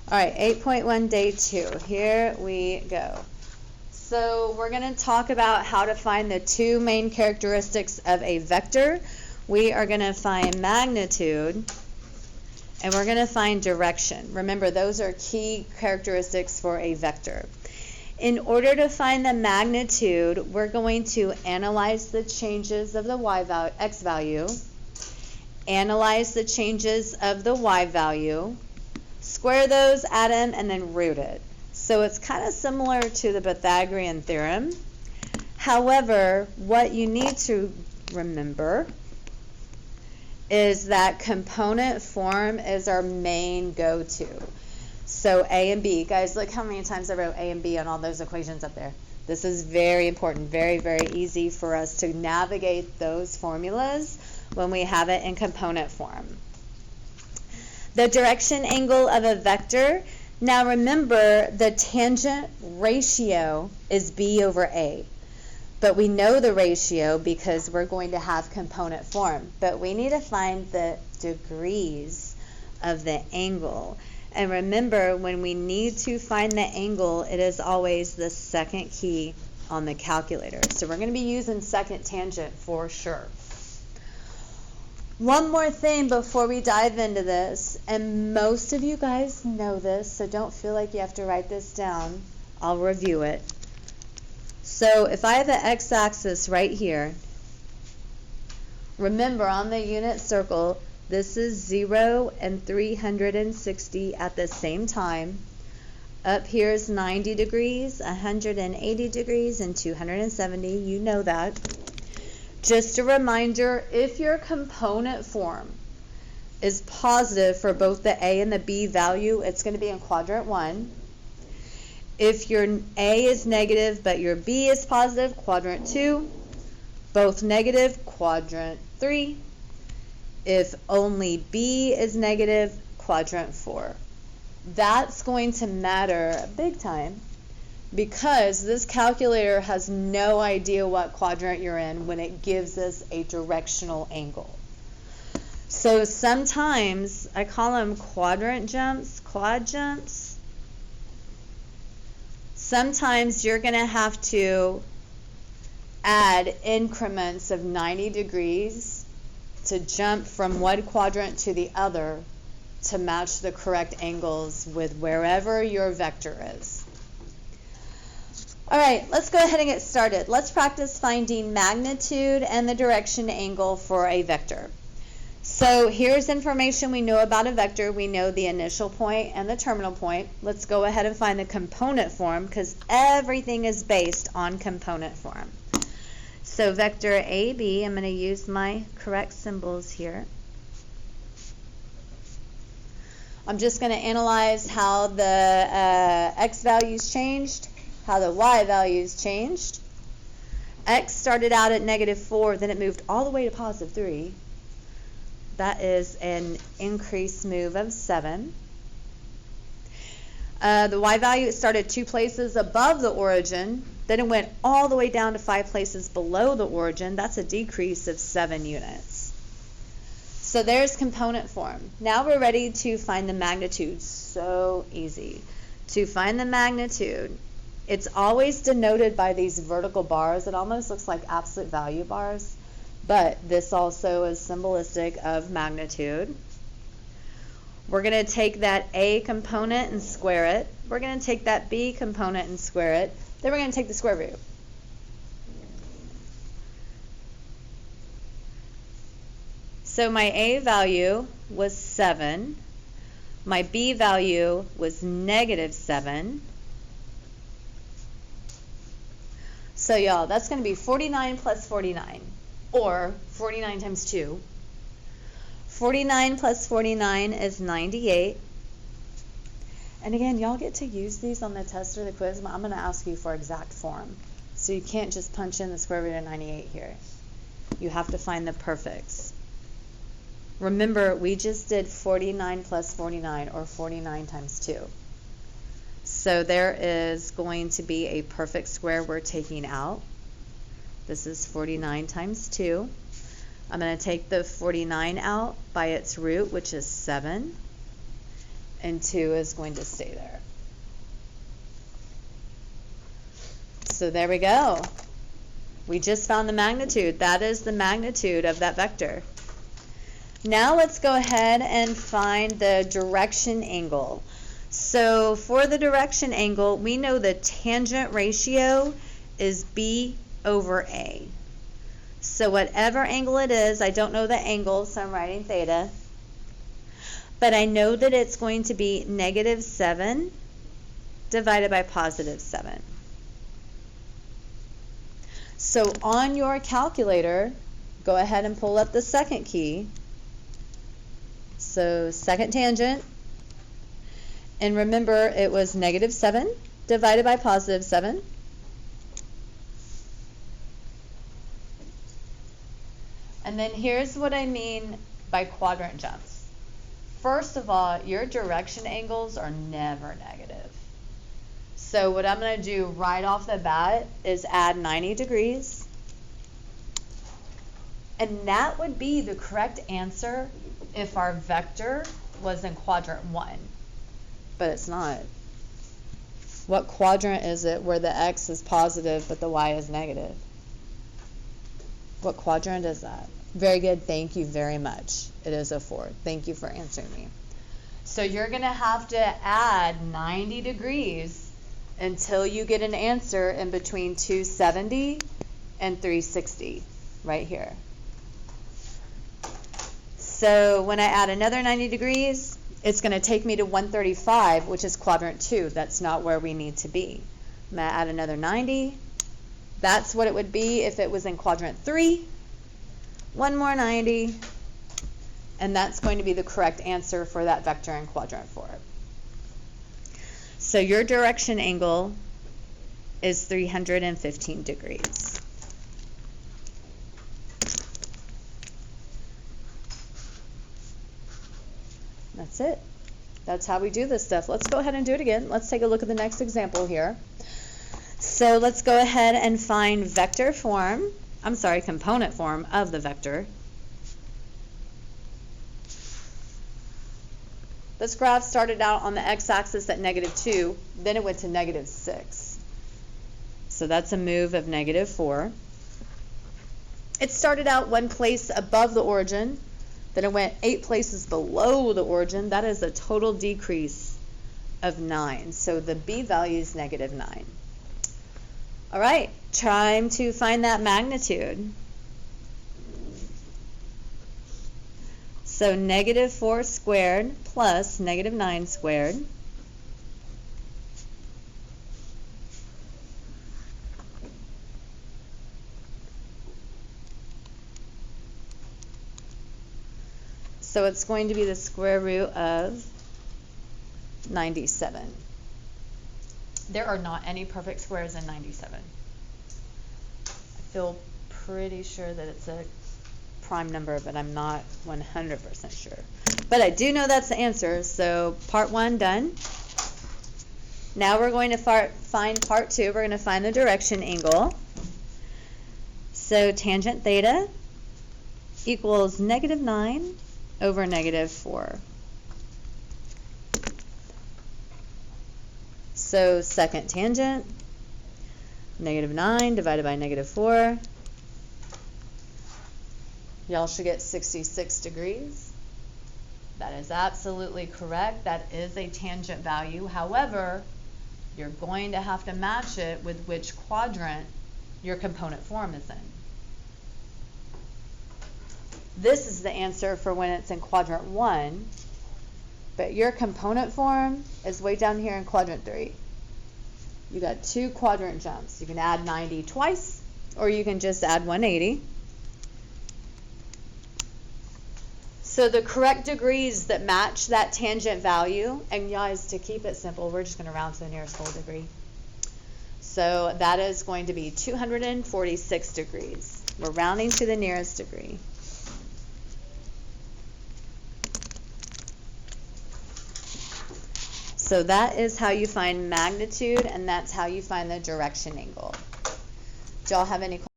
All right, 8.1 day 2. Here we go. So we're going to talk about how to find the two main characteristics of a vector. We are going to find magnitude and we're going to find direction. Remember, those are key characteristics for a vector. In order to find the magnitude, we're going to analyze the changes of the x value, analyze the changes of the y value, square those, add them, and then root it. So it's kind of similar to the Pythagorean theorem. However, what you need to remember is that component form is our main go-to. So A and B, guys, look how many times I wrote A and B on all those equations up there. This is very important, very, very easy for us to navigate those formulas when we have it in component form. The direction angle of a vector. Now remember, the tangent ratio is B over A. But we know the ratio because we're going to have component form. But we need to find the degrees of the angle. And remember, when we need to find the angle, it is always the second key on the calculator. So we're going to be using second tangent for sure. One more thing before we dive into this, and most of you guys know this, so don't feel like you have to write this down. I'll review it. So if I have an x-axis right here, remember on the unit circle, this is 0 and 360 at the same time. Up here is 90 degrees, 180 degrees, and 270. You know that. Just a reminder, if your component form is positive for both the A and the B value, it's going to be in quadrant 1. If your A is negative but your B is positive, quadrant 2. Both negative, quadrant 3. If only B is negative, quadrant 4. That's going to matter big time because this calculator has no idea what quadrant you're in when it gives us a directional angle. So sometimes I call them quadrant jumps, quad jumps. Sometimes you're going to have to add increments of 90 degrees to jump from one quadrant to the other to match the correct angles with wherever your vector is. All right, let's go ahead and get started. Let's practice finding magnitude and the direction angle for a vector. So here's information we know about a vector. We know the initial point and the terminal point. Let's go ahead and find the component form because everything is based on component form. So vector AB, I'm going to use my correct symbols here. I'm just going to analyze how the x values changed, how the y values changed. X started out at -4, then it moved all the way to +3. That is an increased move of 7. The y value started 2 places above the origin, then it went all the way down to 5 places below the origin. That's a decrease of 7 units. So there's component form. Now we're ready to find the magnitude. So easy. To find the magnitude, it's always denoted by these vertical bars. It almost looks like absolute value bars, but this also is symbolistic of magnitude. We're going to take that A component and square it. We're going to take that B component and square it. Then we're going to take the square root. So my A value was 7. My B value was -7. So y'all, that's going to be 49 plus 49, or 49 times 2. 49 plus 49 is 98. And again, y'all get to use these on the test or the quiz. I'm going to ask you for exact form. So you can't just punch in the square root of 98 here. You have to find the perfects. Remember, we just did 49 plus 49, or 49 times 2. So there is going to be a perfect square we're taking out. This is 49 times 2. I'm going to take the 49 out by its root, which is 7. and 2 is going to stay there. So there we go. We just found the magnitude. That is the magnitude of that vector. Now let's go ahead and find the direction angle. So for the direction angle, we know the tangent ratio is B over A. So whatever angle it is, I don't know the angle, so I'm writing theta. But I know that it's going to be -7 divided by +7. So on your calculator, go ahead and pull up the second key. So second tangent. And remember, it was -7 divided by +7. And then here's what I mean by quadrant jumps. First of all, your direction angles are never negative. So what I'm going to do right off the bat is add 90 degrees. And that would be the correct answer if our vector was in quadrant 1. But it's not. What quadrant is it where the x is positive but the y is negative? What quadrant is that? Very good. Thank you very much. It is a 4. Thank you for answering me. So you're going to have to add 90 degrees until you get an answer in between 270 and 360 right here. So when I add another 90 degrees, it's going to take me to 135, which is quadrant 2. That's not where we need to be. I'm going to add another 90. That's what it would be if it was in quadrant 3. One more 90. And that's going to be the correct answer for that vector in quadrant 4. So your direction angle is 315 degrees. That's it. That's how we do this stuff. Let's go ahead and do it again. Let's take a look at the next example here. So let's go ahead and find component form of the vector. This graph started out on the x-axis at -2, then it went to -6. So that's a move of -4. It started out one place above the origin, then it went 8 places below the origin. That is a total decrease of 9. So the b value is -9. All right, time to find that magnitude. So -4 squared plus -9 squared. So it's going to be the square root of 97. There are not any perfect squares in 97. I feel pretty sure that it's a prime number, but I'm not 100% sure. But I do know that's the answer, so part 1 done. Now we're going to find part 2. We're going to find the direction angle. So tangent theta equals -9 over -4. So second tangent, -9 divided by -4. Y'all should get 66 degrees. That is absolutely correct. That is a tangent value. However, you're going to have to match it with which quadrant your component form is in. This is the answer for when it's in quadrant 1, but your component form is way down here in quadrant 3. You got 2 quadrant jumps. You can add 90 twice, or you can just add 180. So the correct degrees that match that tangent value, and guys, to keep it simple, we're just going to round to the nearest whole degree. So that is going to be 246 degrees. We're rounding to the nearest degree. So that is how you find magnitude, and that's how you find the direction angle. Do y'all have any questions?